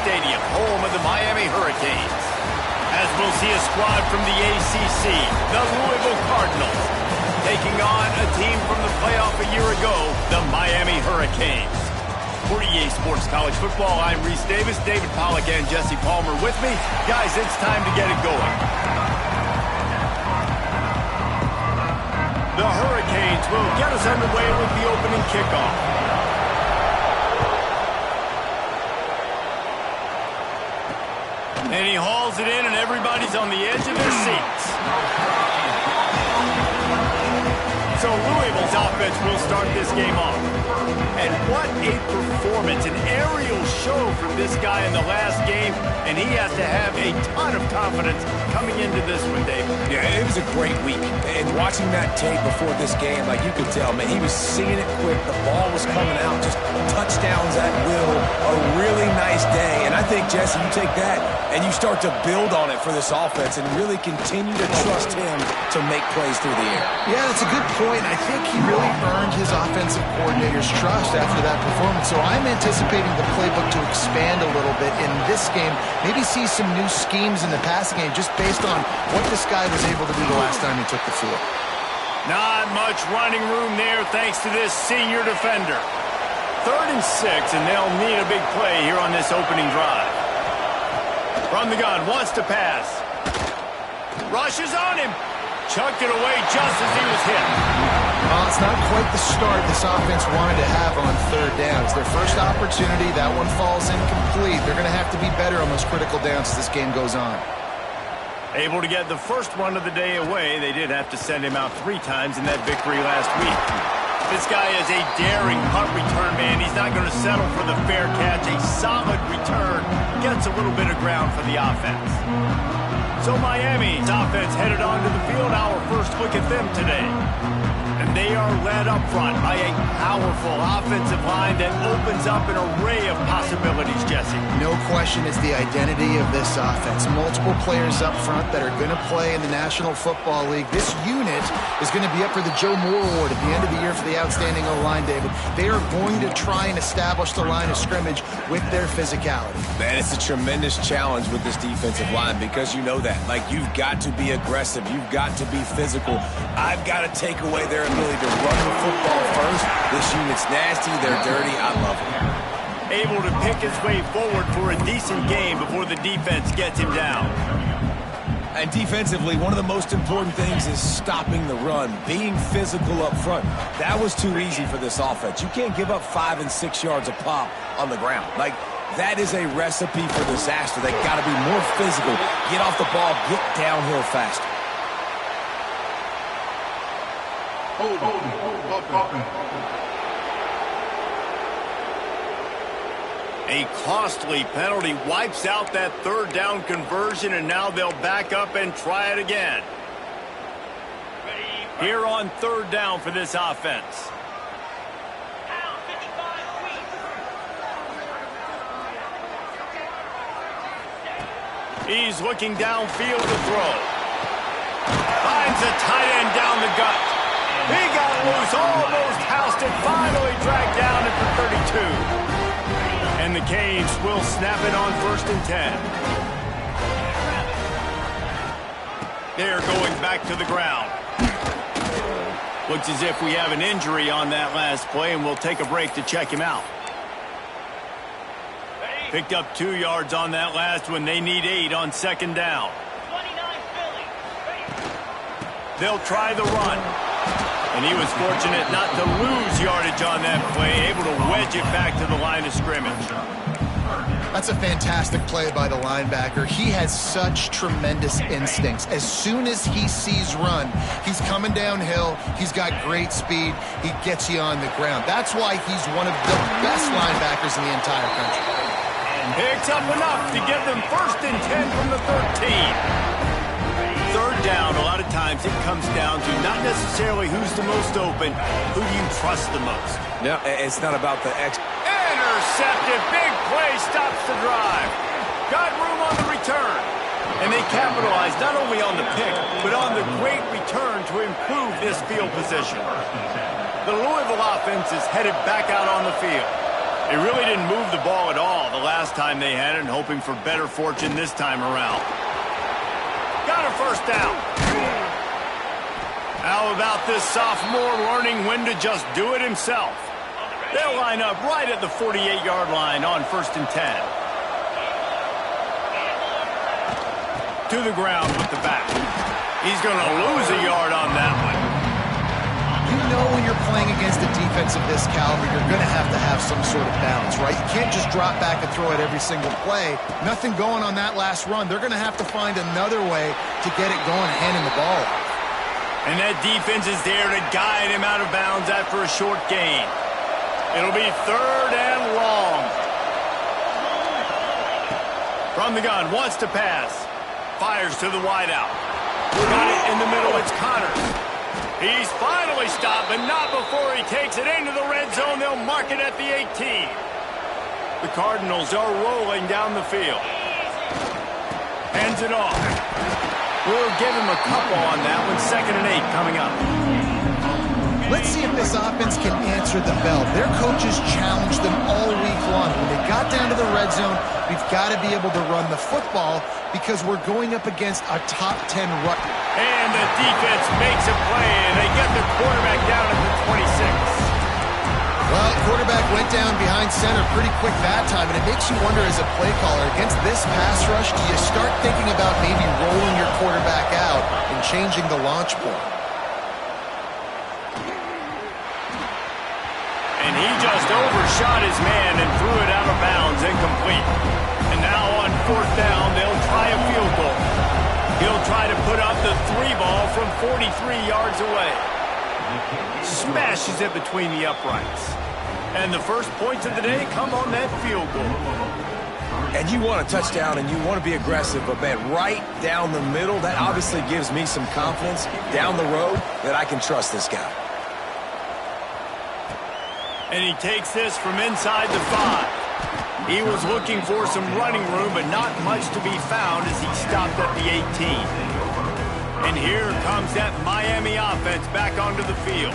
Stadium, home of the Miami Hurricanes. As we'll see a squad from the ACC, the Louisville Cardinals, taking on a team from the playoff a year ago, the Miami Hurricanes. For EA Sports College Football, I'm Reese Davis, David Pollack, and Jesse Palmer with me. Guys, it's time to get it going. The Hurricanes will get us underway with the opening kickoff. And he hauls it in, and everybody's on the edge of their seats. So Louisville's offense will start this game off. And what a performance, an aerial show from this guy in the last game, and he has to have a ton of confidence coming into this one, Dave. Yeah, it was a great week. And watching that tape before this game, like you could tell, man, he was seeing it quick. The ball was coming out, just touchdowns at will. A really nice day. And I think, Jesse, you take that and you start to build on it for this offense and really continue to trust him to make plays through the air. Yeah, that's a good point. I think he really earned his offensive coordinator's trust after that performance. So I'm anticipating the playbook to expand a little bit in this game. Maybe see some new schemes in the passing game just based on what this guy was able to do the last time he took the field. Not much running room there thanks to this senior defender. 3rd and 6, and they'll need a big play here on this opening drive. From the gun, wants to pass. Rushes on him. Chucked it away just as he was hit. Well, it's not quite the start this offense wanted to have on 3rd down. It's their first opportunity. That one falls incomplete. They're going to have to be better on those critical downs as this game goes on. Able to get the first one of the day away. They did have to send him out 3 times in that victory last week. This guy is a daring punt return man. He's not going to settle for the fair catch. A solid return. Gets a little bit of ground for the offense. So Miami's offense headed onto the field. Our first look at them today. And they are led up front by a powerful offensive line that opens up an array of possibilities, Jesse. No question it's the identity of this offense. Multiple players up front that are going to play in the National Football League. This unit is going to be up for the Joe Moore Award at the end of the year for the outstanding O-line, David. They are going to try and establish the line of scrimmage with their physicality. Man, it's a tremendous challenge with this defensive line because you know that. Like, you've got to be aggressive. You've got to be physical. I've got to take away their ability to run the football first. This unit's nasty. They're dirty. I love them. Able to pick his way forward for a decent game before the defense gets him down. And defensively, one of the most important things is stopping the run, being physical up front. That was too easy for this offense. You can't give up 5 and 6 yards a pop on the ground. Like, that is a recipe for disaster. They got to be more physical, get off the ball, get downhill faster. A costly penalty wipes out that 3rd down conversion, and now they'll back up and try it again. Here on 3rd down for this offense. He's looking downfield to throw. Finds a tight end down the gut. He got loose, almost housed it, finally dragged down at the 32. And the Canes will snap it on 1st and 10. They're going back to the ground. Looks as if we have an injury on that last play, and we'll take a break to check him out. Picked up 2 yards on that last one. They need 8 on 2nd down. They'll try the run. And he was fortunate not to lose yardage on that play, able to wedge it back to the line of scrimmage. That's a fantastic play by the linebacker. He has such tremendous instincts. As soon as he sees run, he's coming downhill. He's got great speed. He gets you on the ground. That's why he's one of the best linebackers in the entire country. Picks up enough to give them 1st and 10 from the 13. 3rd down, a lot of times it comes down to not necessarily who's the most open, who do you trust the most. Yeah, it's not about the X. Intercepted, big play, stops the drive. Got room on the return. And they capitalized not only on the pick, but on the great return to improve this field position. The Louisville offense is headed back out on the field. They really didn't move the ball at all the last time they had it, and hoping for better fortune this time around. Got a 1st down. How about this sophomore learning when to just do it himself? They'll line up right at the 48-yard line on 1st and 10. To the ground with the back. He's going to lose a yard on that one. know when you're playing against a defense of this caliber, you're going to have some sort of balance, right? You can't just drop back and throw it every single play. Nothing going on that last run. They're going to have to find another way to get it going, handing the ball off. And that defense is there to guide him out of bounds after a short gain. It'll be 3rd and long. From the gun, wants to pass. Fires to the wideout. Got it in the middle, it's Connors. He's finally stopped, but not before he takes it into the red zone. They'll mark it at the 18. The Cardinals are rolling down the field. Hands it off. We'll give him a couple on that one. 2nd and 8 coming up. Let's see if this offense can answer the bell. Their coaches challenged them all week long. When they got down to the red zone, we've got to be able to run the football because we're going up against a top 10 run. And the defense makes a play, and they get the quarterback down at the 26. Well, quarterback went down behind center pretty quick that time, and it makes you wonder as a play caller, against this pass rush, do you start thinking about maybe rolling your quarterback out and changing the launch point? And he just overshot his man and threw it out of bounds, incomplete. And now on 4th down, they'll try a field goal. He'll try to put up the 3 ball from 43 yards away. Smashes it between the uprights. And the first points of the day come on that field goal. And you want a touchdown and you want to be aggressive, but man, right down the middle, that obviously gives me some confidence down the road that I can trust this guy. And he takes this from inside the 5. He was looking for some running room, but not much to be found as he stopped at the 18. And here comes that Miami offense back onto the field.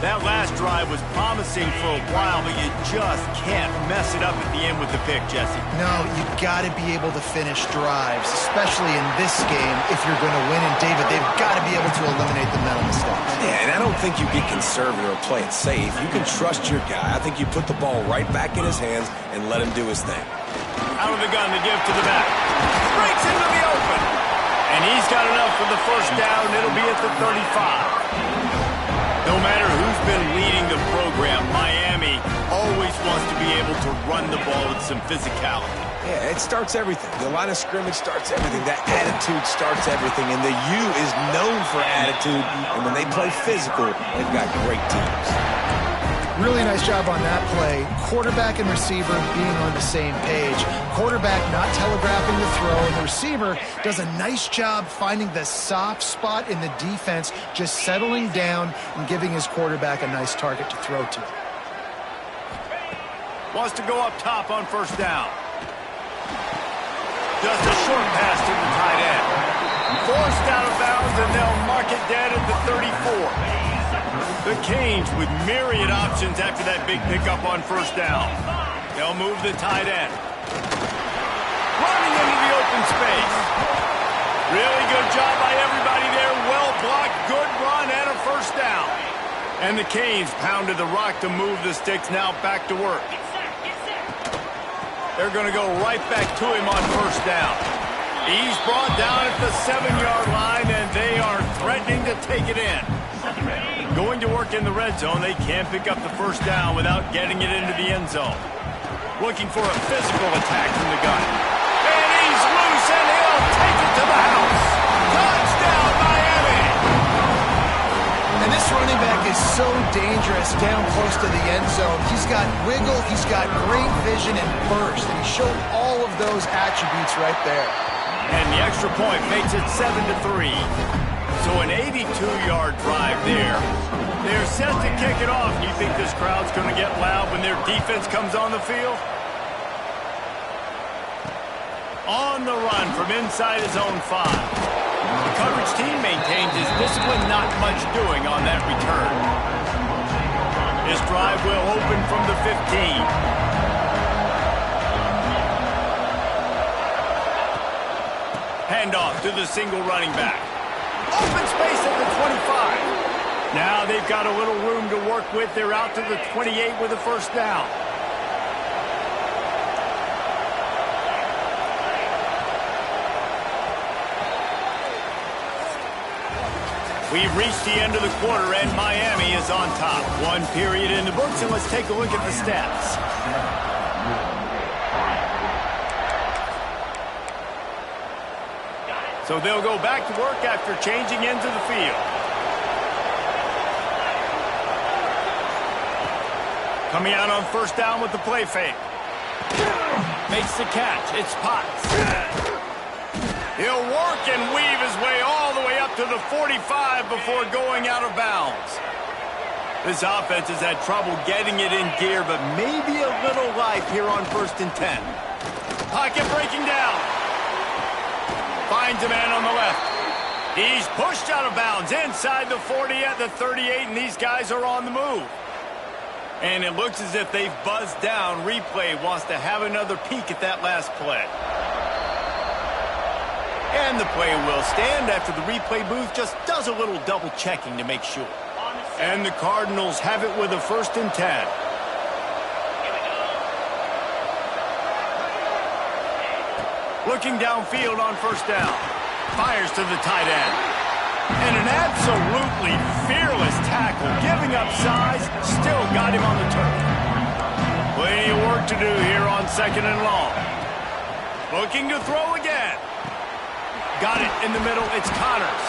That last drive was promising for a while, but you just can't mess it up at the end with the pick, Jesse. No, you've got to be able to finish drives, especially in this game if you're going to win. And, David, they've got to be able to eliminate the mental mistakes. Yeah, and I don't think you get conservative or play it safe. You can trust your guy. I think you put the ball right back in his hands and let him do his thing. Out of the gun to give to the back. Breaks into the open. And he's got enough for the first down. It'll be at the 35. No matter who's been leading the program, Miami always wants to be able to run the ball with some physicality. Yeah, it starts everything. The line of scrimmage starts everything. That attitude starts everything. And the U is known for attitude. And when they play physical, they've got great teams. Really nice job on that play. Quarterback and receiver being on the same page. Quarterback not telegraphing the throw, and the receiver does a nice job finding the soft spot in the defense, just settling down and giving his quarterback a nice target to throw to. Wants to go up top on 1st down. Just a short pass to the tight end. Forced out of bounds, and they'll mark it dead at the 34. The Canes with myriad options after that big pickup on 1st down. They'll move the tight end. Running into the open space. Really good job by everybody there. Well blocked, good run, and a 1st down. And the Canes pounded the rock to move the sticks, now back to work. They're going to go right back to him on 1st down. He's brought down at the 7-yard line, and they are threatening to take it in. Going to work in the red zone, they can't pick up the 1st down without getting it into the end zone. Looking for a physical attack from the gun. And he's loose, and he'll take it to the house. Touchdown, Miami! And this running back is so dangerous down close to the end zone. He's got wiggle, he's got great vision and burst, and he showed all of those attributes right there. And the extra point makes it 7-3. So an 82-yard drive there. They're set to kick it off. Do you think this crowd's going to get loud when their defense comes on the field? On the run from inside his own 5. The coverage team maintains his discipline, not much doing on that return. This drive will open from the 15. Handoff to the single running back. Open space at the 25. Now they've got a little room to work with. They're out to the 28 with a 1st down. We've reached the end of the quarter, and Miami is on top. One period in the books, and let's take a look at the stats. So they'll go back to work after changing into the field. Coming out on first down with the play fake. Makes the catch. It's Potts. He'll work and weave his way all the way up to the 45 before going out of bounds. This offense has had trouble getting it in gear, but maybe a little life here on 1st and 10. Pocket breaking down. Finds a man on the left. He's pushed out of bounds inside the 40 at the 38, and these guys are on the move. And it looks as if they've buzzed down. Replay wants to have another peek at that last play. And the play will stand after the replay booth just does a little double checking to make sure. And the Cardinals have it with a 1st and 10. Looking downfield on first down. Fires to the tight end. And an absolutely fearless tackle. Giving up size. Still got him on the turf. Plenty of work to do here on 2nd and long. Looking to throw again. Got it in the middle. It's Connors.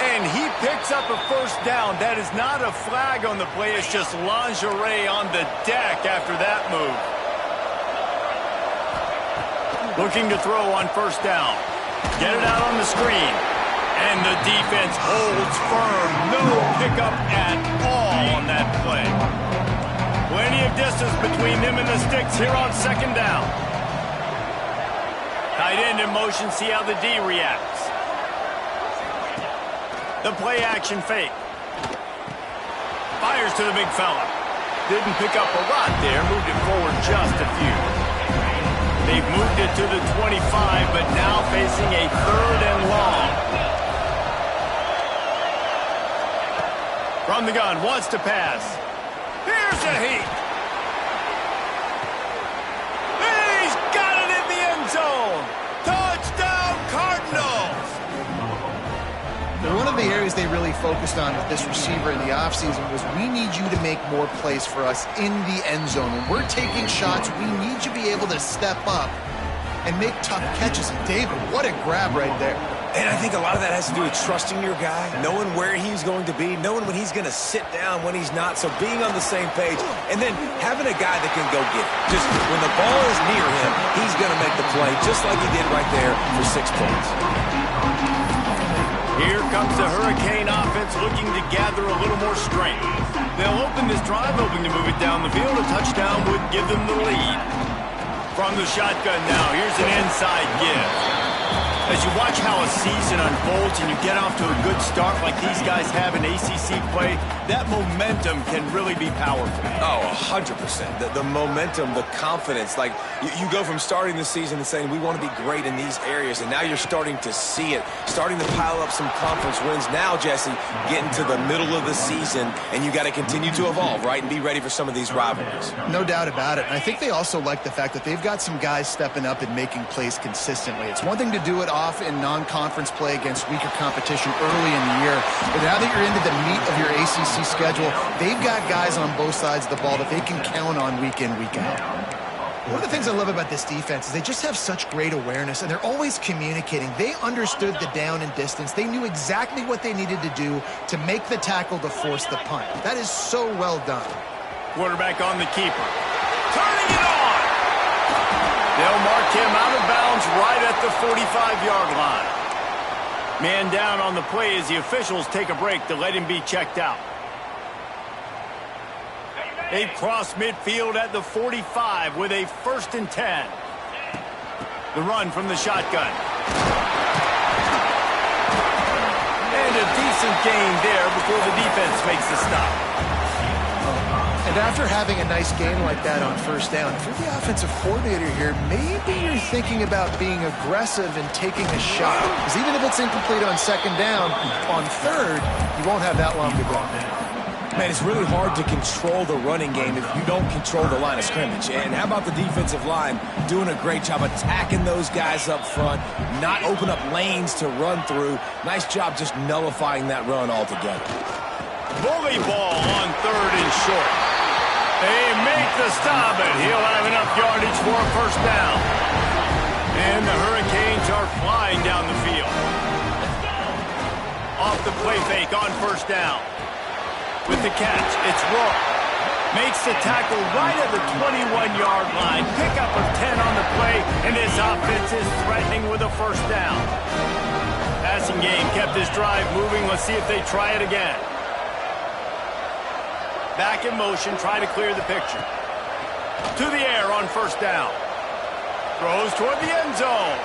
And he picks up a first down. That is not a flag on the play. It's just lingerie on the deck after that move. Looking to throw on first down. Get it out on the screen. And the defense holds firm. No pickup at all on that play. Plenty of distance between them and the sticks here on 2nd down. Tight end in motion. See how the D reacts. The play action fake. Fires to the big fella. Didn't pick up a lot there. Moved it forward just a few. They've moved it to the 25, but now facing a 3rd and long. From the gun, wants to pass. Here's a heat. He's got it in the end zone. Touchdown, Cardinals. One of the areas they really focused on with this receiver in the offseason was we need you to make more plays for us in the end zone. When we're taking shots, we need you to be able to step up and make tough catches. And David, what a grab right there. And I think a lot of that has to do with trusting your guy, knowing where he's going to be, knowing when he's going to sit down, when he's not. So being on the same page, and then having a guy that can go get it. Just when the ball is near him, he's going to make the play, just like he did right there for 6 points. Here comes the Hurricane offense looking to gather a little more strength. They'll open this drive, hoping to move it down the field. A touchdown would give them the lead. From the shotgun now, here's an inside give. As you watch how a season unfolds and you get off to a good start like these guys have in ACC play, that momentum can really be powerful. Oh, 100%. The momentum, the confidence. Like, you go from starting the season and saying, we want to be great in these areas, and now you're starting to see it, starting to pile up some conference wins. Now, Jesse, getting to the middle of the season, and you got to continue to evolve, right, and be ready for some of these rivalries. No doubt about it. And I think they also like the fact that they've got some guys stepping up and making plays consistently. It's one thing to do it off in non-conference play against weaker competition early in the year, but now that you're into the meat of your ACC schedule, they've got guys on both sides of the ball that they can count on week in, week out. One of the things I love about this defense is they just have such great awareness, and they're always communicating. They understood the down and distance. They knew exactly what they needed to do to make the tackle to force the punt. That is so well done. Quarterback on the keeper. Turning it on! They'll mark him out of bounds right at the 45-yard line. Man down on the play as the officials take a break to let him be checked out. They cross midfield at the 45 with a 1st and 10. The run from the shotgun. And a decent gain there before the defense makes the stop. And after having a nice game like that on first down, if you're the offensive coordinator here, maybe you're thinking about being aggressive and taking a shot. Because even if it's incomplete on 2nd down, on 3rd, you won't have that long to go. Man, it's really hard to control the running game if you don't control the line of scrimmage. And how about the defensive line doing a great job attacking those guys up front, not open up lanes to run through. Nice job just nullifying that run altogether. Bully ball on 3rd and short. They make the stop, and he'll have enough yardage for a first down. And the Hurricanes are flying down the field. Off the play fake on 1st down. With the catch, it's Roy. Makes the tackle right at the 21-yard line. Pickup of 10 on the play, and this offense is threatening with a first down. Passing game kept this drive moving. Let's see if they try it again. Back in motion, try to clear the picture. To the air on 1st down. Throws toward the end zone.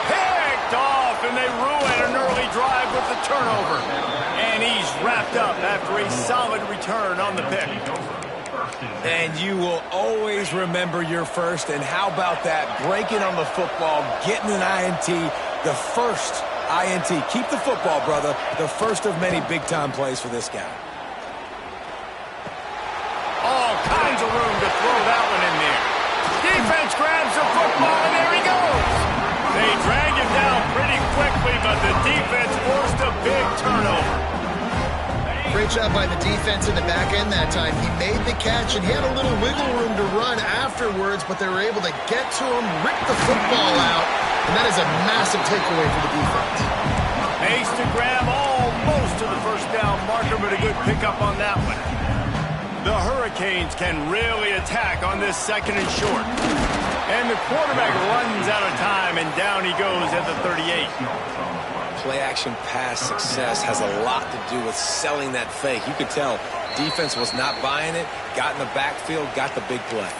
Picked off, and they ruin an early drive with the turnover. And he's wrapped up after a solid return on the pick. And you will always remember your first. And how about that? Breaking on the football, getting an INT, the first INT. Keep the football, brother. The first of many big-time plays for this guy. All kinds of room to throw that one in there. Defense grabs the football, and there he goes. They drag him down pretty quickly, but the defense forced a big turnover. Great job by the defense in the back end that time. He made the catch, and he had a little wiggle room to run afterwards, but they were able to get to him, rip the football out, and that is a massive takeaway for the defense. Makes the grab almost to the first down marker, but a good pickup on that one. The Hurricanes can really attack on this 2nd and short. And the quarterback runs out of time, and down he goes at the 38. Play-action pass success has a lot to do with selling that fake. You could tell defense was not buying it, got in the backfield, got the big play.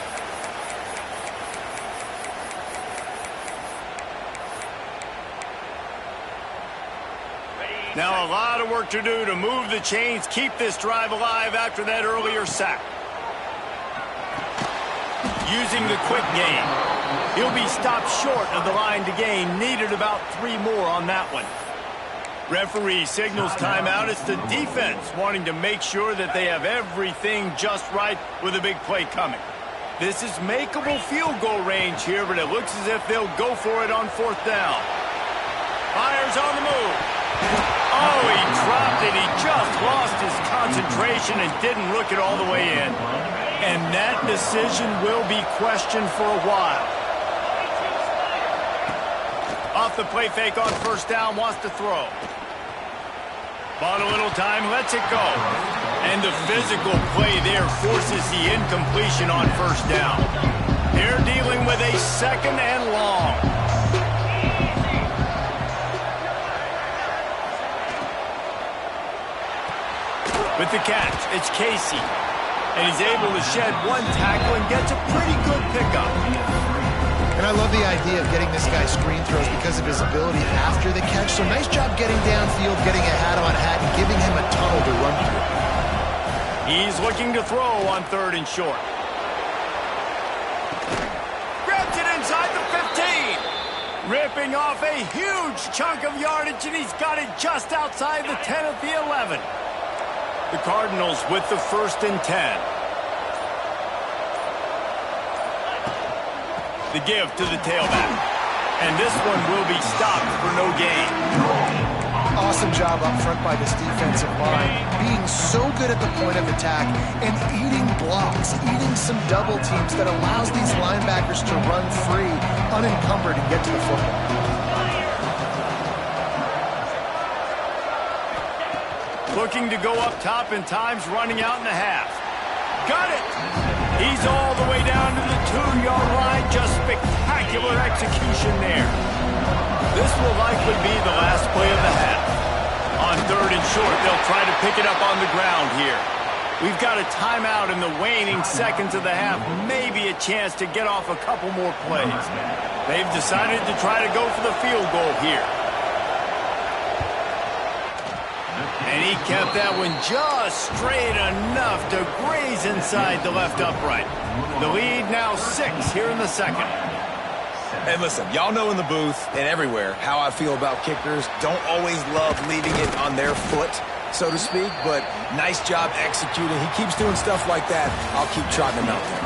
Now a lot of work to do to move the chains, keep this drive alive after that earlier sack. Using the quick game. He'll be stopped short of the line to gain. Needed about 3 more on that one. Referee signals timeout. It's the defense wanting to make sure that they have everything just right with a big play coming. This is makeable field goal range here, but it looks as if they'll go for it on 4th down. Fires on the move. Oh, he dropped it. He just lost his concentration and didn't look it all the way in. And that decision will be questioned for a while. Off the play fake on 1st down, wants to throw. Bought a little time, lets it go. And the physical play there forces the incompletion on 1st down. They're dealing with a 2nd and long. With the catch, it's Casey. And he's able to shed 1 tackle and gets a pretty good pickup. And I love the idea of getting this guy screen throws because of his ability after the catch. So nice job getting downfield, getting a hat-on-hat, and giving him a tunnel to run through. He's looking to throw on 3rd and short. Grabs it inside the 15. Ripping off a huge chunk of yardage, and he's got it just outside the 10 at the 11. The Cardinals with the 1st and 10. The give to the tailback. And this one will be stopped for no gain. Awesome job up front by this defensive line. Being so good at the point of attack and eating blocks, eating some double teams that allows these linebackers to run free, unencumbered, and get to the football. Looking to go up top, and time's running out in the half. Got it! He's all the way down to the 2-yard line. Just spectacular execution there. This will likely be the last play of the half. On 3rd and short, they'll try to pick it up on the ground here. We've got a timeout in the waning seconds of the half. Maybe a chance to get off a couple more plays. They've decided to try to go for the field goal here. And he kept that one just straight enough to graze inside the left upright. The lead now 6 here in the 2nd. And listen, y'all know in the booth and everywhere how I feel about kickers. Don't always love leaving it on their foot. so to speak, but nice job executing. He keeps doing stuff like that. I'll keep trotting him out there.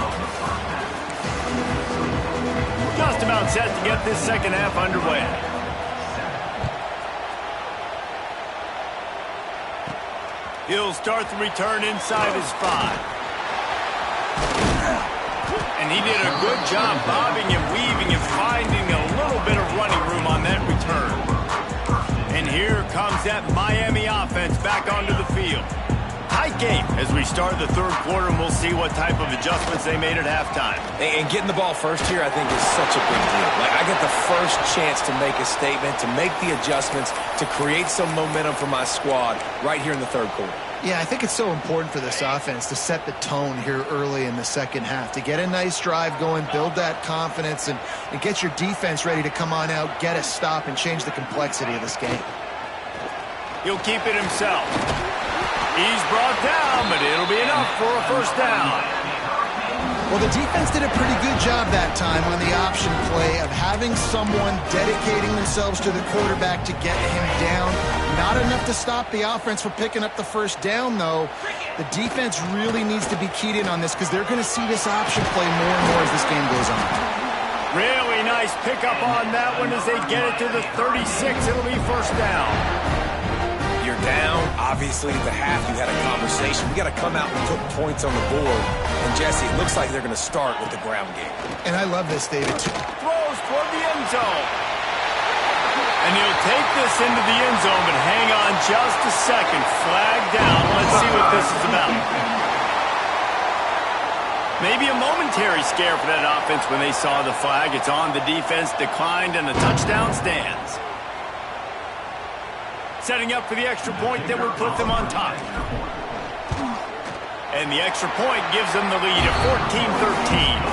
Just about set to get this second half underway. He'll start the return inside his 5. And he did a good job bobbing and weaving and finding a little bit of running room on that return. And here comes that Miami offense back onto the field. Tight game as we start the third quarter, and we'll see what type of adjustments they made at halftime. And getting the ball first here, I think, is such a big deal. Like, I get the first chance to make a statement, to make the adjustments, to create some momentum for my squad right here in the third quarter. Yeah, I think it's so important for this offense to set the tone here early in the second half, to get a nice drive going, build that confidence, and get your defense ready to come on out, get a stop, and change the complexity of this game. He'll keep it himself. He's brought down, but it'll be enough for a first down. Well, the defense did a pretty good job that time on the option play of having someone dedicating themselves to the quarterback to get him down. Not enough to stop the offense from picking up the first down, though. The defense really needs to be keyed in on this because they're going to see this option play more and more as this game goes on. Really nice pickup on that one as they get it to the 36. It'll be first down. You're down. Obviously, at the half, you had a conversation. We got to come out and put points on the board. And, Jesse, it looks like they're going to start with the ground game. And I love this, David. Throws toward the end zone. And he'll take this into the end zone, but hang on just a second. Flag down. Let's see what this is about. Maybe a momentary scare for that offense when they saw the flag. It's on. The defense declined, and the touchdown stands. Setting up for the extra point that would put them on top. And the extra point gives them the lead at 14-13.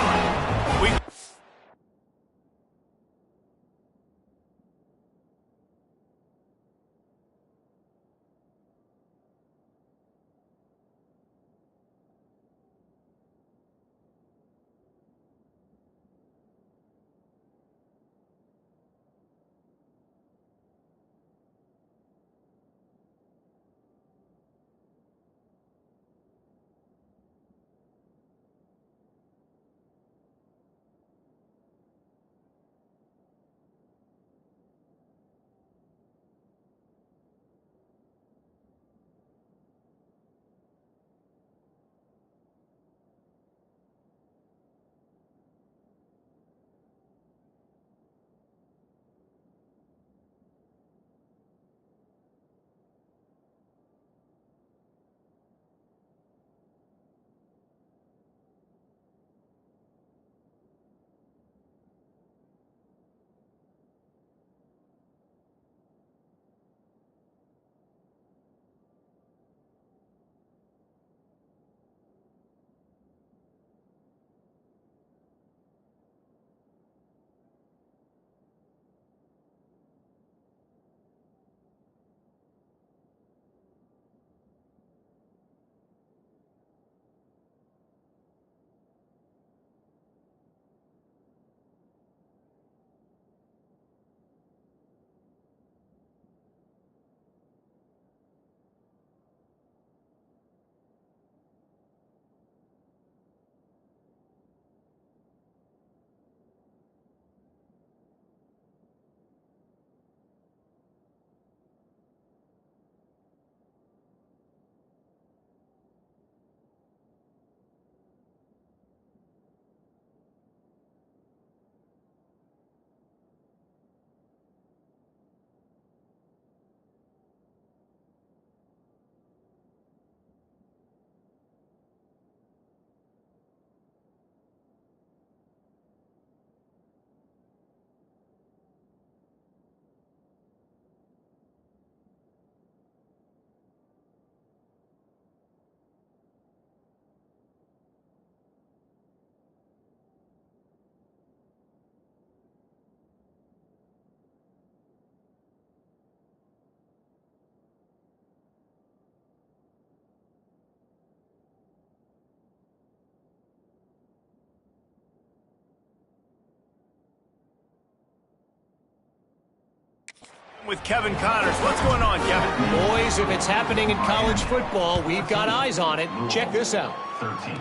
With Kevin Connors. What's going on, Kevin? Boys, if it's happening in college football, we've got eyes on it. Check this out.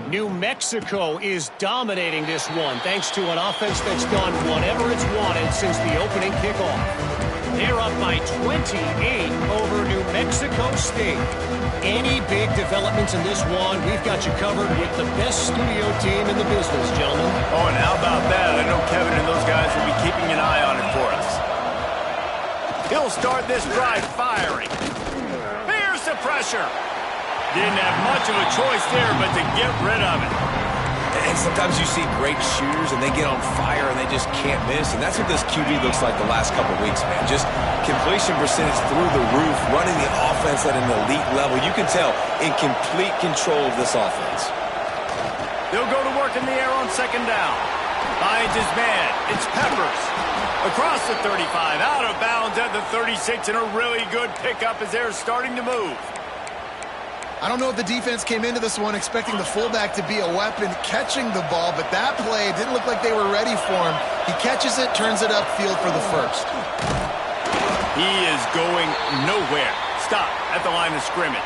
New Mexico is dominating this one thanks to an offense that's done whatever it's wanted since the opening kickoff. They're up by 28 over New Mexico State. Any big developments in this one, we've got you covered with the best studio team in the business, gentlemen. Oh, and how about that? I know Kevin and those guys will be keeping an eye on it for us. He'll start this drive firing. Here's the pressure. Didn't have much of a choice there, but to get rid of it. And sometimes you see great shooters, and they get on fire, and they just can't miss. And that's what this QB looks like the last couple weeks, man. Just completion percentage through the roof, running the offense at an elite level. You can tell in complete control of this offense. They'll go to work in the air on second down. Finds his man. It's Peppers. Across the 35, out of bounds at the 36, and a really good pickup as they're starting to move. I don't know if the defense came into this one expecting the fullback to be a weapon catching the ball, but that play didn't look like they were ready for him. He catches it, turns it upfield for the first. He is going nowhere. Stop at the line of scrimmage.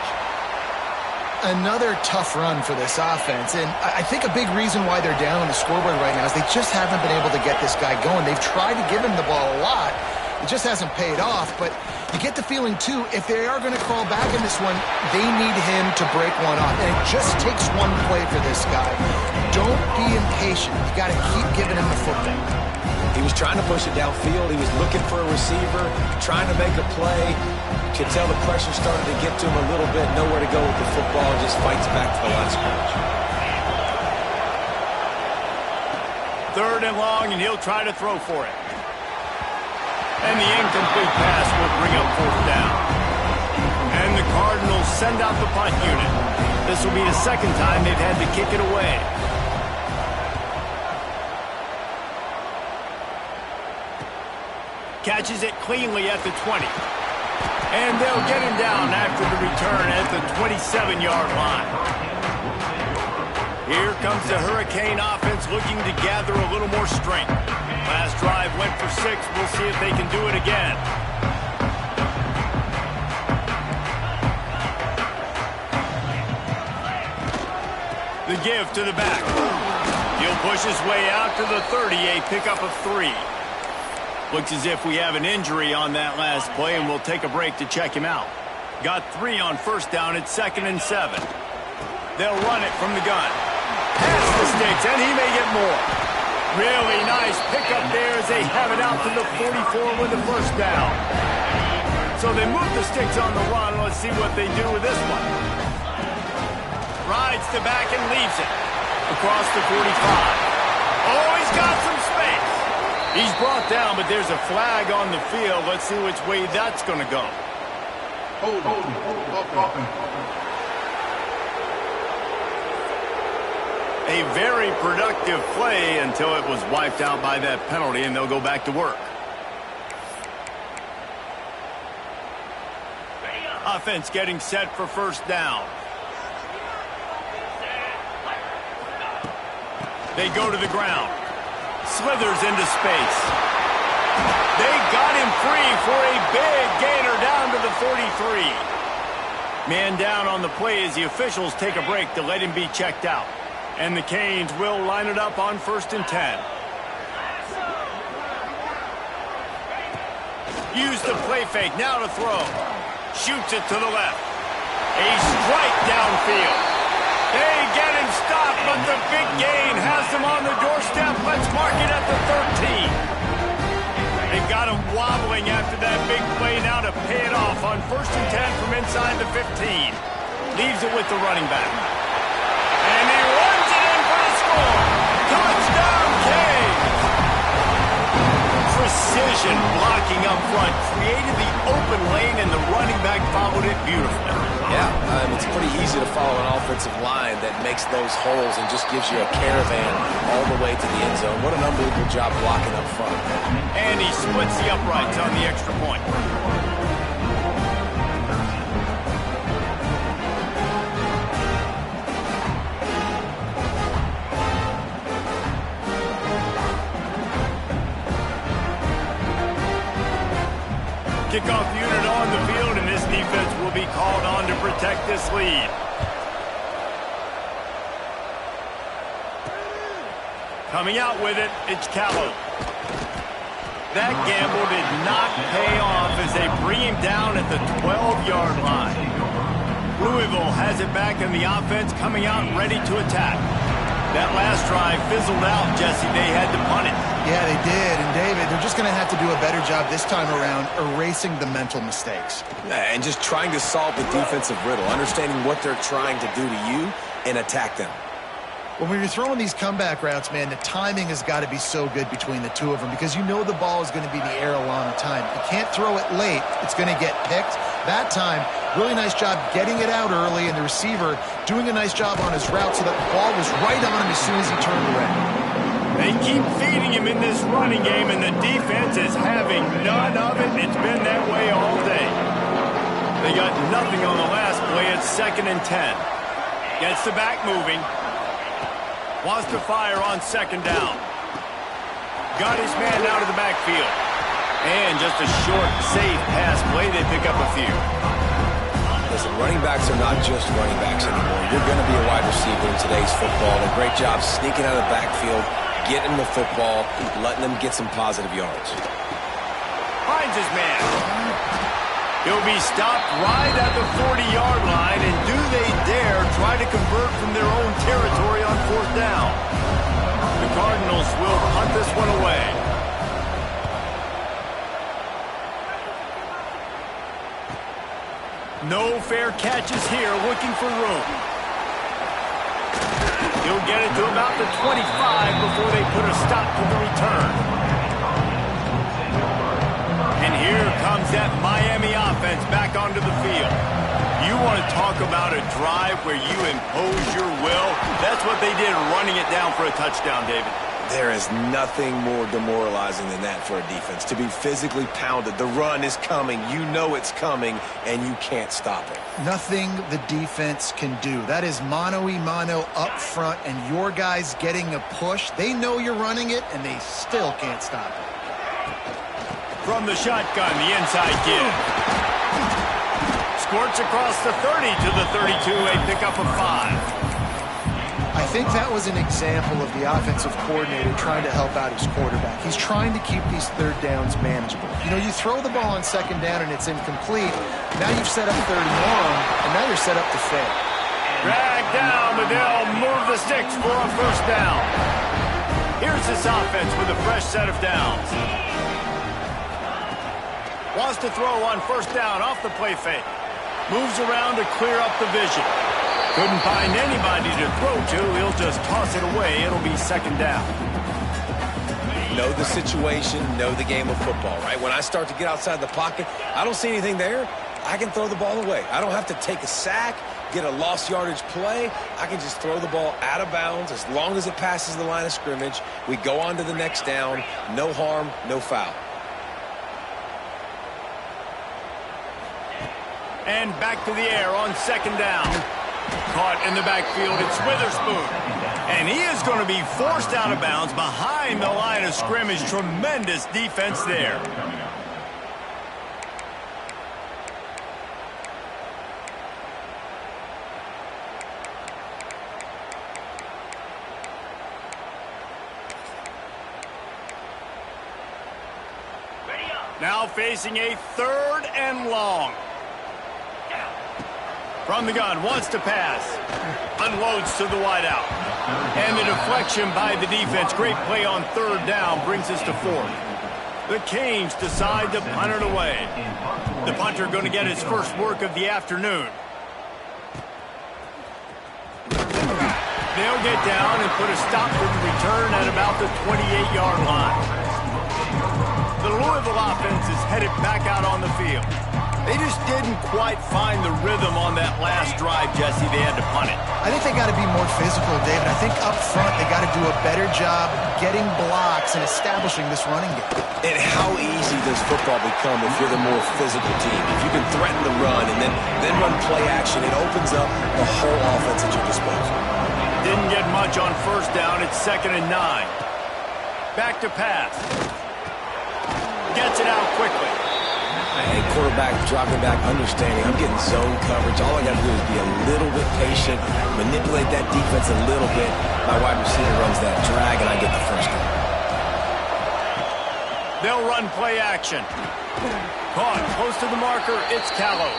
Another tough run for this offense, and I think a big reason why they're down on the scoreboard right now is they just haven't been able to get this guy going. They've tried to give him the ball a lot. It just hasn't paid off, but you get the feeling, too, if they are going to crawl back in this one, they need him to break one off, and it just takes one play for this guy. Don't be impatient. You got to keep giving him the football. He was trying to push it downfield. He was looking for a receiver, trying to make a play. You can tell the pressure started to get to him a little bit. Nowhere to go with the football, and just fights back to the line of scrimmage. Third and long, and he'll try to throw for it. And the incomplete pass will bring up fourth down. And the Cardinals send out the punt unit. This will be the second time they've had to kick it away. Catches it cleanly at the 20. And they'll get him down after the return at the 27-yard line. Here comes the Hurricane offense looking to gather a little more strength. Last drive went for 6. We'll see if they can do it again. The give to the back. He'll push his way out to the 30, a pickup of 3. Looks as if we have an injury on that last play, and we'll take a break to check him out. Got 3 on first down. It's 2nd and 7. They'll run it from the gun. Pass the sticks, and he may get more. Really nice pickup there as they have it out to the 44 with the first down. So they move the sticks on the run. Let's see what they do with this one. Rides the back and leaves it. Across the 45. Oh, he's got some space. He's brought down, but there's a flag on the field. Let's see which way that's going to go. A very productive play until it was wiped out by that penalty, and they'll go back to work. Offense getting set for first down. They go to the ground. Slithers into space. They got him free for a big gainer down to the 43. Man down on the play as the officials take a break to let him be checked out. And the Canes will line it up on 1st and 10. Use the play fake, now to throw. Shoots it to the left. A strike downfield. They get him stopped, but the big gain has them on the doorstep. Let's mark it at the 13. They've got him wobbling after that big play now to pay it off on 1st and 10 from inside the 15. Leaves it with the running back. And he runs it in for the score. Touchdown, Canes! Precision blocking up front created the open lane, and the running back followed it beautifully. Yeah, it's pretty easy to follow an offensive line that makes those holes and just gives you a caravan all the way to the end zone. What an unbelievable job blocking up front. And he splits the uprights on the extra point. Kickoff unit on the field, and this defense will be called on to protect this lead. Coming out with it, it's Callow. That gamble did not pay off as they bring him down at the 12-yard line. Louisville has it back, and the offense coming out ready to attack. That last drive fizzled out, Jesse. They had to punt it. Yeah, they did. And, David, they're just going to have to do a better job this time around erasing the mental mistakes. And just trying to solve the defensive riddle, understanding what they're trying to do to you and attack them. When you're throwing these comeback routes, man, the timing has got to be so good between the two of them because you know the ball is going to be in the air a long time. You can't throw it late. It's going to get picked. That time, really nice job getting it out early, and the receiver doing a nice job on his route so that the ball was right on him as soon as he turned around. They keep feeding him in this running game, and the defense is having none of it. It's been that way all day. They got nothing on the last play. It's 2nd and 10. Gets the back moving. Wants to fire on 2nd down. Got his man out of the backfield. And just a short, safe pass play. They pick up a few. Listen, running backs are not just running backs anymore. You're going to be a wide receiver in today's football. A great job sneaking out of the backfield, getting the football, letting them get some positive yards. Finds his man. He'll be stopped right at the 40-yard line, and do they dare try to convert from their own territory on 4th down? The Cardinals will punt this one away. No fair catches here, looking for room. He'll get it to about the 25 before they put a stop to the return. And here comes that Miami offense back onto the field. You want to talk about a drive where you impose your will? That's what they did, running it down for a touchdown, David. There is nothing more demoralizing than that for a defense, to be physically pounded. The run is coming. You know it's coming, and you can't stop it. Nothing the defense can do. That is mano-a-mano up front, and your guys getting a push. They know you're running it, and they still can't stop it. From the shotgun, the inside give. Squirts across the 30 to the 32. They pick up a 5. I think that was an example of the offensive coordinator trying to help out his quarterback. He's trying to keep these 3rd downs manageable. You know, you throw the ball on 2nd down and it's incomplete. Now you've set up 3rd and long, and now you're set up to fail. Drag down, but they'll move the sticks for a 1st down. Here's this offense with a fresh set of downs. Wants to throw on 1st down off the play fake. Moves around to clear up the vision. Couldn't find anybody to throw to. He'll just toss it away. It'll be 2nd down. Know the situation, know the game of football, right? When I start to get outside the pocket, I don't see anything there. I can throw the ball away. I don't have to take a sack, get a lost yardage play. I can just throw the ball out of bounds as long as it passes the line of scrimmage. We go on to the next down. No harm, no foul. And back to the air on 2nd down. Caught in the backfield, it's Witherspoon. And he is going to be forced out of bounds behind the line of scrimmage. Tremendous defense there. Now facing a 3rd and long. From the gun, wants to pass. Unloads to the wideout. And the deflection by the defense. Great play on 3rd down brings us to 4th. The Canes decide to punt it away. The punter going to get his first work of the afternoon. They'll get down and put a stop to the return at about the 28-yard line. The Louisville offense is headed back out on the field. They just didn't quite find the rhythm on that last drive, Jesse. They had to punt it. I think they got to be more physical, David. I think up front they got to do a better job getting blocks and establishing this running game. And how easy does football become if you're the more physical team? If you can threaten the run and then run play action, it opens up the whole offense at your disposal. Didn't get much on 1st down. It's 2nd and 9. Back to pass. Gets it out quickly. And quarterback dropping back, understanding I'm getting zone coverage. All I got to do is be a little bit patient, manipulate that defense a little bit. My wide receiver runs that drag, and I get the first down. They'll run play action. Caught close to the marker, it's Callow.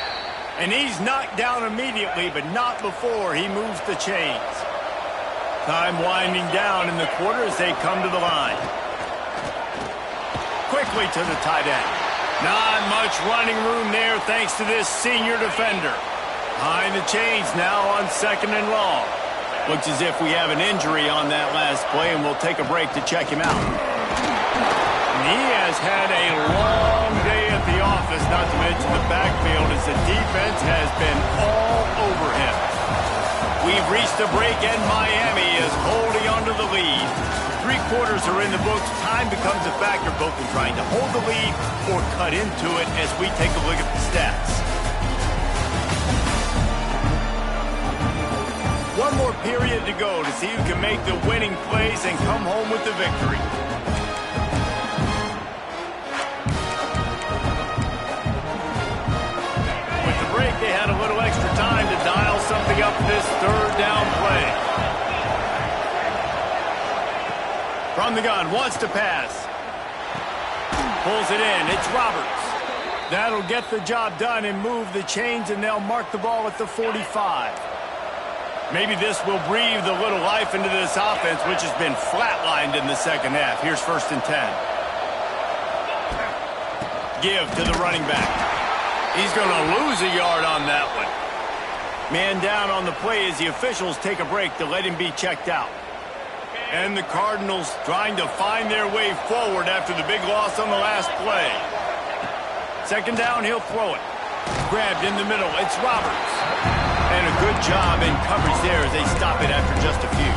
And he's knocked down immediately, but not before he moves the chains. Time winding down in the quarter as they come to the line. Quickly to the tight end. Not much running room there thanks to this senior defender. Behind the chains now on 2nd and long. Looks as if we have an injury on that last play, and we'll take a break to check him out. And he has had a long day at the office, not to mention the backfield, as the defense has been all over him. We've reached a break, and Miami is holding on to the lead. 3 quarters are in the books. Time becomes a factor both in trying to hold the lead or cut into it as we take a look at the stats. One more period to go to see who can make the winning plays and come home with the victory. With the break, they had a little extra time to dial something up this 3rd down play. From the gun, wants to pass. Pulls it in, it's Roberts. That'll get the job done and move the chains, and they'll mark the ball at the 45. Maybe this will breathe a little life into this offense, which has been flatlined in the 2nd half. Here's 1st and 10. Give to the running back. He's going to lose a yard on that one. Man down on the play as the officials take a break to let him be checked out. And the Cardinals trying to find their way forward after the big loss on the last play. 2nd down, he'll throw it. Grabbed in the middle, it's Roberts. And a good job in coverage there as they stop it after just a few.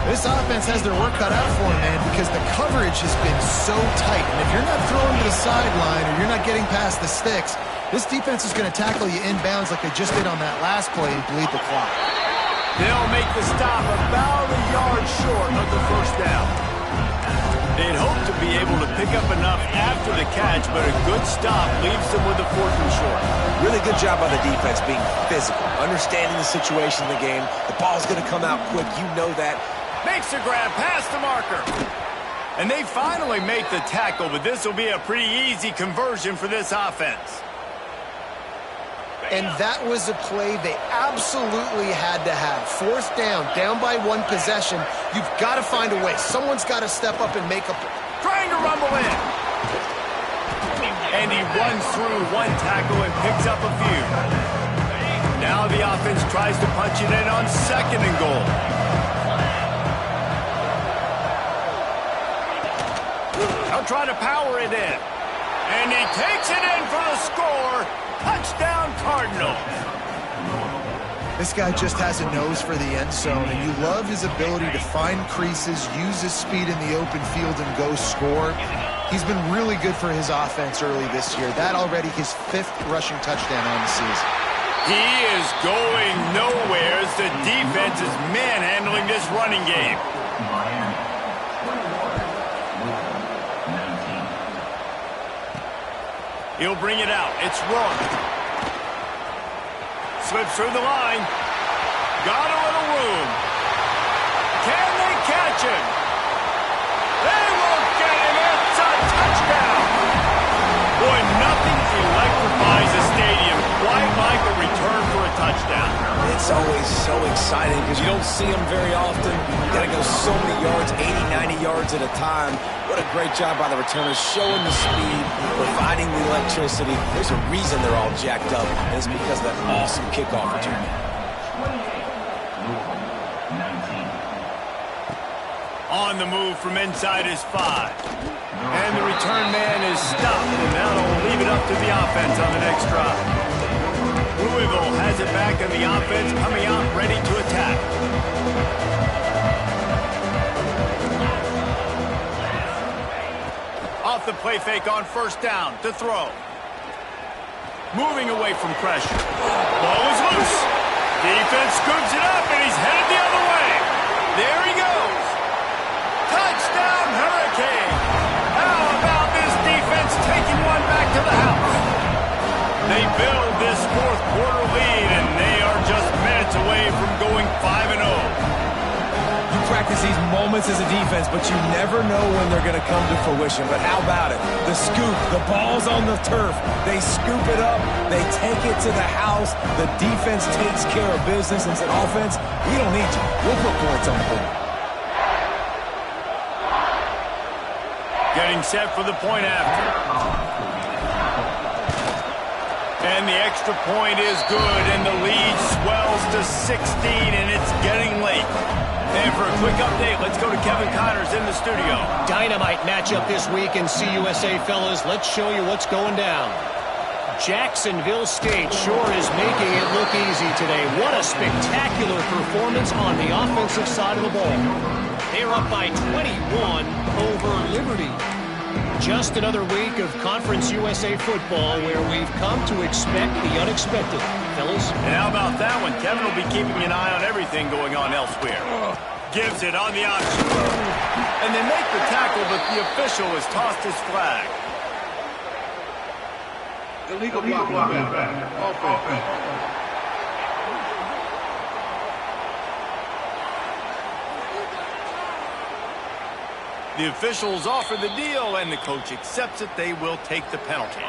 This offense has their work cut out for them, man, because the coverage has been so tight. And if you're not throwing to the sideline or you're not getting past the sticks, this defense is going to tackle you inbounds like they just did on that last play and bleed the clock. They'll make the stop about a yard short of the 1st down. They'd hope to be able to pick up enough after the catch, but a good stop leaves them with a 4th and short. Really good job by the defense being physical, understanding the situation in the game. The ball's going to come out quick. You know that. Makes the grab past the marker. And they finally make the tackle, but this will be a pretty easy conversion for this offense. And that was a play they absolutely had to have. 4th down by 1 possession. You've got to find a way. Someone's got to step up and make a... Trying to rumble in. And he runs through 1 tackle and picks up a few. Now the offense tries to punch it in on 2nd and goal. They'll try to power it in. And he takes it in for the score. Touchdown, Cardinals. This guy just has a nose for the end zone, and you love his ability to find creases, use his speed in the open field, and go score. He's been really good for his offense early this year. That already his 5th rushing touchdown on the season. He is going nowhere as the defense is manhandling this running game. He'll bring it out. It's Roy. Slips through the line. Got a little room. Can they catch him? They will get him. It's a touchdown. Boy, nothing electrifies a stadium quite like a return for a touchdown. It's always so exciting because you don't see them very often. You got to go so many yards, 80, 90 yards at a time. What a great job by the returners, showing the speed, providing the electricity. There's a reason they're all jacked up, and it's because of that awesome kickoff return. On the move from inside his 5. And the return man is stopped, and that'll leave it up to the offense on the next drive. Louisville has it back, and the offense coming out ready to attack. Off the play fake on 1st down to throw. Moving away from pressure. Ball is loose. Defense scoops it up, and he's headed the other way. There he goes. Touchdown, Hurricane. How about this defense taking one back to the house? can seize moments as a defense, but you never know when they're going to come to fruition. But how about it? The scoop, the ball's on the turf. They scoop it up. They take it to the house. The defense takes care of business and said, offense, we don't need you. We'll put points on the board. Getting set for the point after. And the extra point is good, and the lead swells to 16, and it's getting late. And for a quick update, let's go to Kevin Connors in the studio. Dynamite matchup this week in CUSA, fellas. Let's show you what's going down. Jacksonville State sure is making it look easy today. What a spectacular performance on the offensive side of the ball. They're up by 21 over Liberty. Just another week of Conference USA football where we've come to expect the unexpected. Fellas? And how about that one? Kevin will be keeping an eye on everything going on elsewhere. Gives it on the option. And they make the tackle, but the official has tossed his flag. Illegal block back. Offense. The officials offer the deal, and the coach accepts it. They will take the penalty.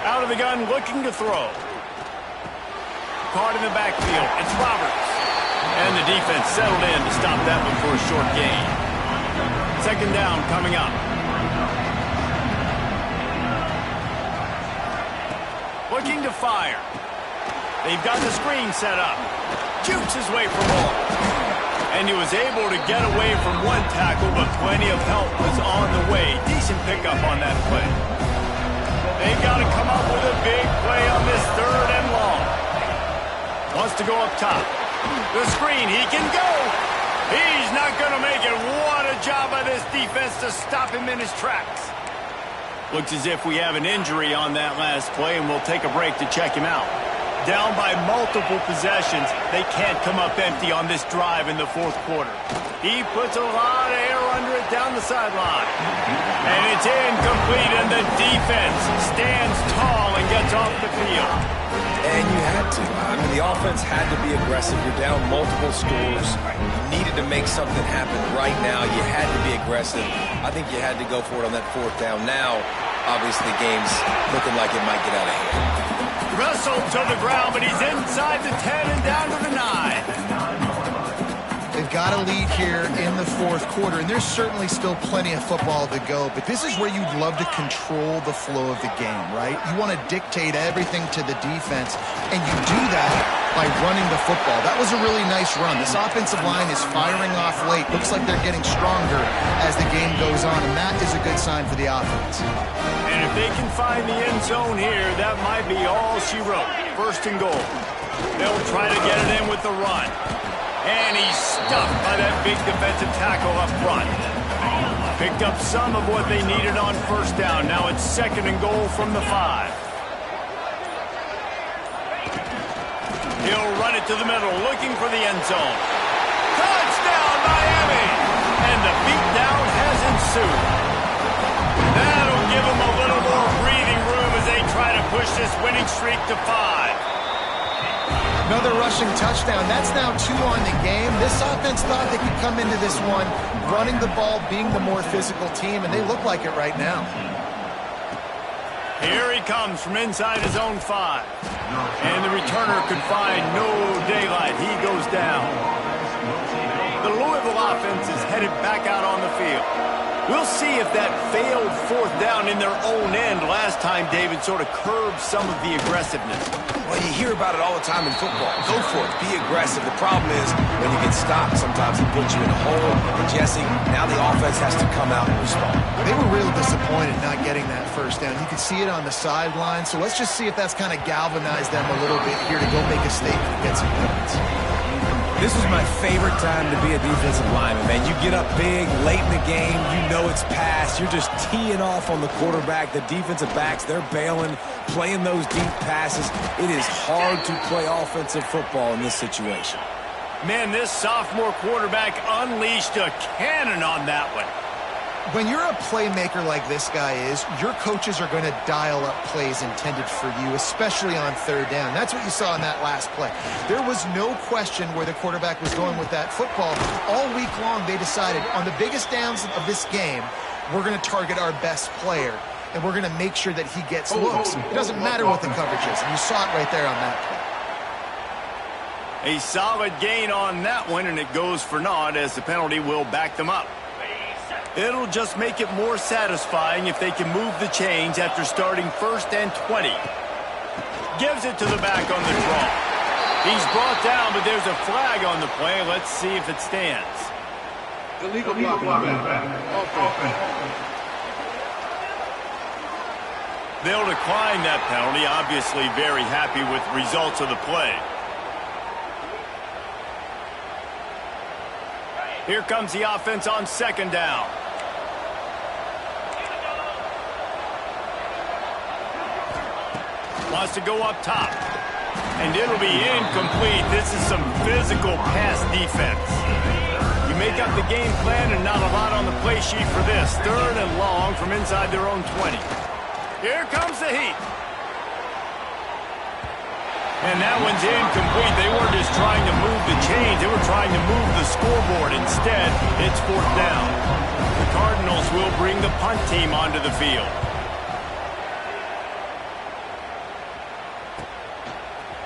Out of the gun, looking to throw. Caught in the backfield. It's Roberts. And the defense settled in to stop that one for a short gain. Second down coming up. Looking to fire. They've got the screen set up. Jukes his way for more. And he was able to get away from one tackle, but plenty of help was on the way. Decent pickup on that play. They've got to come up with a big play on this third and long. Wants to go up top. The screen, he can go. He's not going to make it. What a job by this defense to stop him in his tracks. Looks as if we have an injury on that last play, and we'll take a break to check him out. Down by multiple possessions, they can't come up empty on this drive in the fourth quarter. He puts a lot of air under it down the sideline. And it's incomplete, and the defense stands tall and gets off the field. And you had to. I mean, the offense had to be aggressive. You're down multiple scores. You needed to make something happen right now. You had to be aggressive. I think you had to go for it on that fourth down. Now, obviously, the game's looking like it might get out of hand. Wrestled to the ground, but he's inside the 10 and down to the 9. They've got a lead here in the fourth quarter, and there's certainly still plenty of football to go, but this is where you'd love to control the flow of the game, right? You want to dictate everything to the defense, and you do that by running the football. That was a really nice run. This offensive line is firing off late. Looks like they're getting stronger as the game goes on, and that is a good sign for the offense. And if they can find the end zone here, that might be all she wrote. First and goal. They'll try to get it in with the run. And he's stuffed by that big defensive tackle up front. Picked up some of what they needed on first down. Now it's second and goal from the 5. He'll run it to the middle, looking for the end zone. Touchdown, Miami! And the beatdown has ensued. That'll give them a little more breathing room as they try to push this winning streak to 5. Another rushing touchdown. That's now 2 on the game. This offense thought they could come into this one running the ball, being the more physical team, and they look like it right now. Here he comes from inside his own 5. And the returner could find no daylight. He goes down. The Louisville offense is headed back out on the field. We'll see if that failed fourth down in their own end last time, David, sort of curbed some of the aggressiveness. Well, you hear about it all the time in football. Go for it. Be aggressive. The problem is when you get stopped, sometimes it puts you in a hole. And Jesse, now the offense has to come out and respond. They were real disappointed not getting that first down. You could see it on the sideline. So let's just see if that's kind of galvanized them a little bit here to go make a statement and get some points. This is my favorite time to be a defensive lineman, man. You get up big, late in the game, you know it's past. You're just teeing off on the quarterback. The defensive backs, they're bailing, playing those deep passes. It is hard to play offensive football in this situation. Man, this sophomore quarterback unleashed a cannon on that one. When you're a playmaker like this guy is, your coaches are going to dial up plays intended for you, especially on third down. That's what you saw in that last play. There was no question where the quarterback was going with that football. All week long, they decided on the biggest downs of this game, we're going to target our best player, and we're going to make sure that he gets looks. It doesn't matter what the coverage is. And you saw it right there on that play. A solid gain on that one, and it goes for naught as the penalty will back them up. It'll just make it more satisfying if they can move the chains after starting 1st and 20. Gives it to the back on the draw. He's brought down, but there's a flag on the play. Let's see if it stands. Illegal blocking back. Offense. They'll decline that penalty, obviously very happy with the results of the play. Here comes the offense on 2nd down. Wants to go up top. And it'll be incomplete. This is some physical pass defense. You make up the game plan and not a lot on the play sheet for this. 3rd and long from inside their own 20. Here comes the heat. And that one's incomplete. They weren't just trying to move the chains. They were trying to move the scoreboard. Instead, it's 4th down. The Cardinals will bring the punt team onto the field.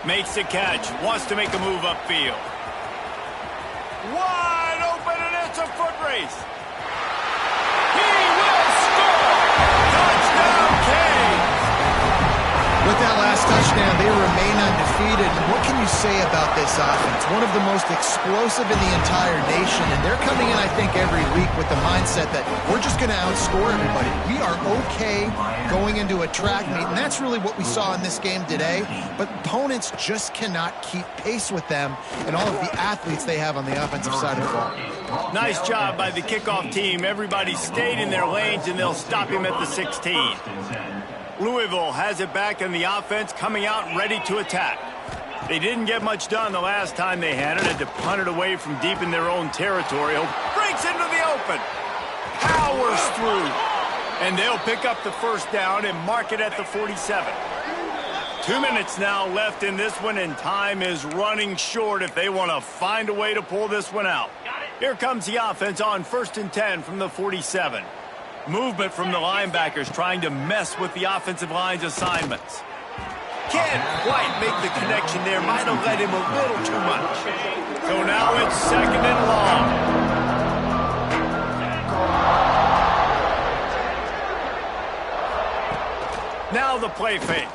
Makes the catch. Wants to make a move upfield. Wide open, and it's a foot race. He will score! Touchdown, Canes! With that last touchdown, they remain undefeated. And what can you say about this offense? One of the most explosive in the entire nation. And they're coming in, I think, every week with the mindset that we're just going to outscore everybody. We are okay going into a track meet. And that's really what we saw in this game today. But opponents just cannot keep pace with them and all of the athletes they have on the offensive side of the ball. Nice job by the kickoff team. Everybody stayed in their lanes, and they'll stop him at the 16. Louisville has it back in the offense, coming out ready to attack. They didn't get much done the last time they had to punt it away from deep in their own territory. Breaks into the open. Powers through. And they'll pick up the 1st down and mark it at the 47. 2 minutes now left in this one, and time is running short if they want to find a way to pull this one out. Here comes the offense on 1st and 10 from the 47. Movement from the linebackers trying to mess with the offensive line's assignments. Can't quite make the connection there. Might have let him a little too much. So now it's 2nd and long. Now the play fake.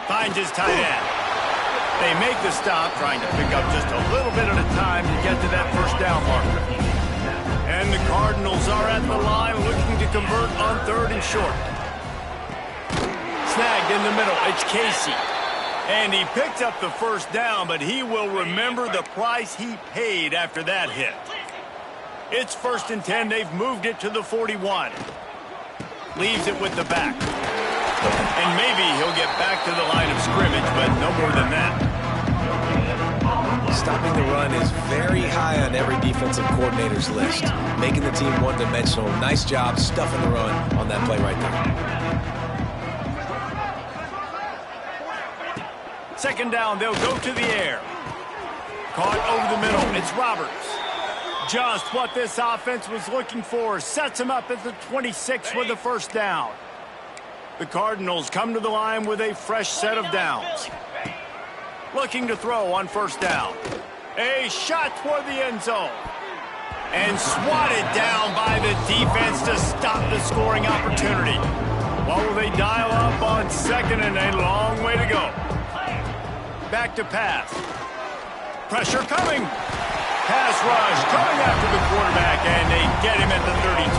Finds his tight end. They make the stop, trying to pick up just a little bit at a time to get to that 1st down marker. And the Cardinals are at the line looking to convert on 3rd and short. Snagged in the middle. It's Casey. And he picked up the 1st down, but he will remember the price he paid after that hit. It's 1st and 10. They've moved it to the 41. Leaves it with the back. And maybe he'll get back to the line of scrimmage, but no more than that. Stopping the run is very high on every defensive coordinator's list. Making the team one-dimensional. Nice job stuffing the run on that play right there. 2nd down, they'll go to the air. Caught over the middle. It's Roberts. Just what this offense was looking for. Sets him up at the 26 with the 1st down. The Cardinals come to the line with a fresh set of downs. Looking to throw on 1st down. A shot toward the end zone. And swatted down by the defense to stop the scoring opportunity. What will they dial up on 2nd and a long way to go? Back to pass. Pressure coming. Pass rush coming after the quarterback, and they get him at the 32.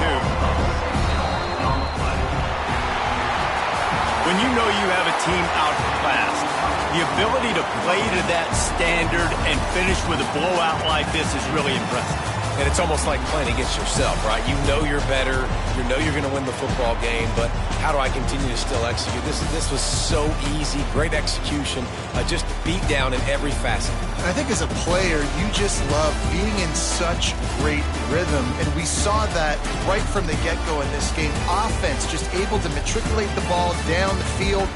When you know you have a team outclassed, the ability to play to that standard and finish with a blowout like this is really impressive. and it's almost like playing against yourself, right? You know you're better. You know you're going to win the football game, but how do I continue to still execute? This was so easy, great execution, just beat down in every facet. And I think as a player, you just love being in such great rhythm, and we saw that right from the get-go in this game. Offense just able to matriculate the ball down the field.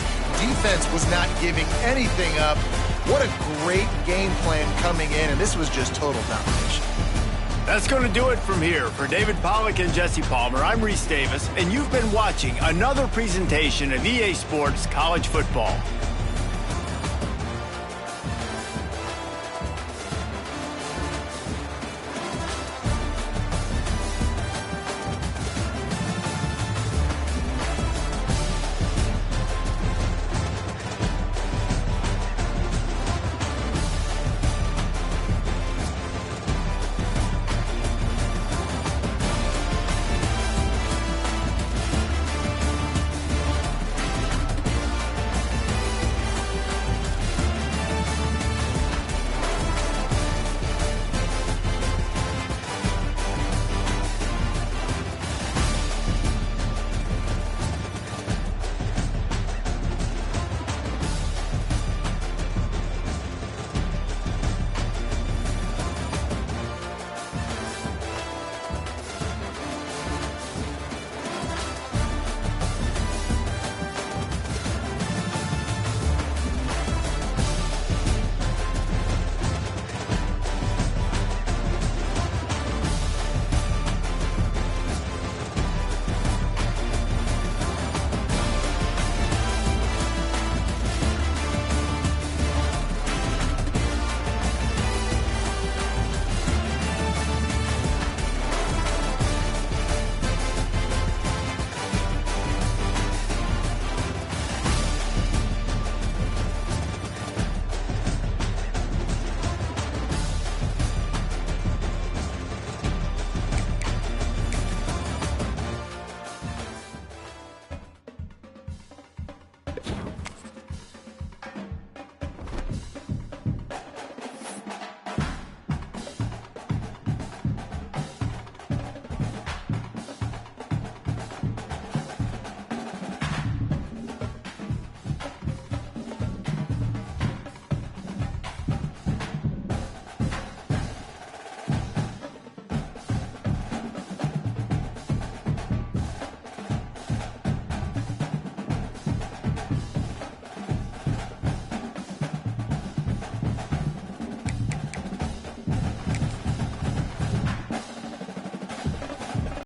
Defense was not giving anything up. What a great game plan coming in, and this was just total domination. That's going to do it from here. For David Pollack and Jesse Palmer, I'm Reese Davis, and you've been watching another presentation of EA Sports College Football.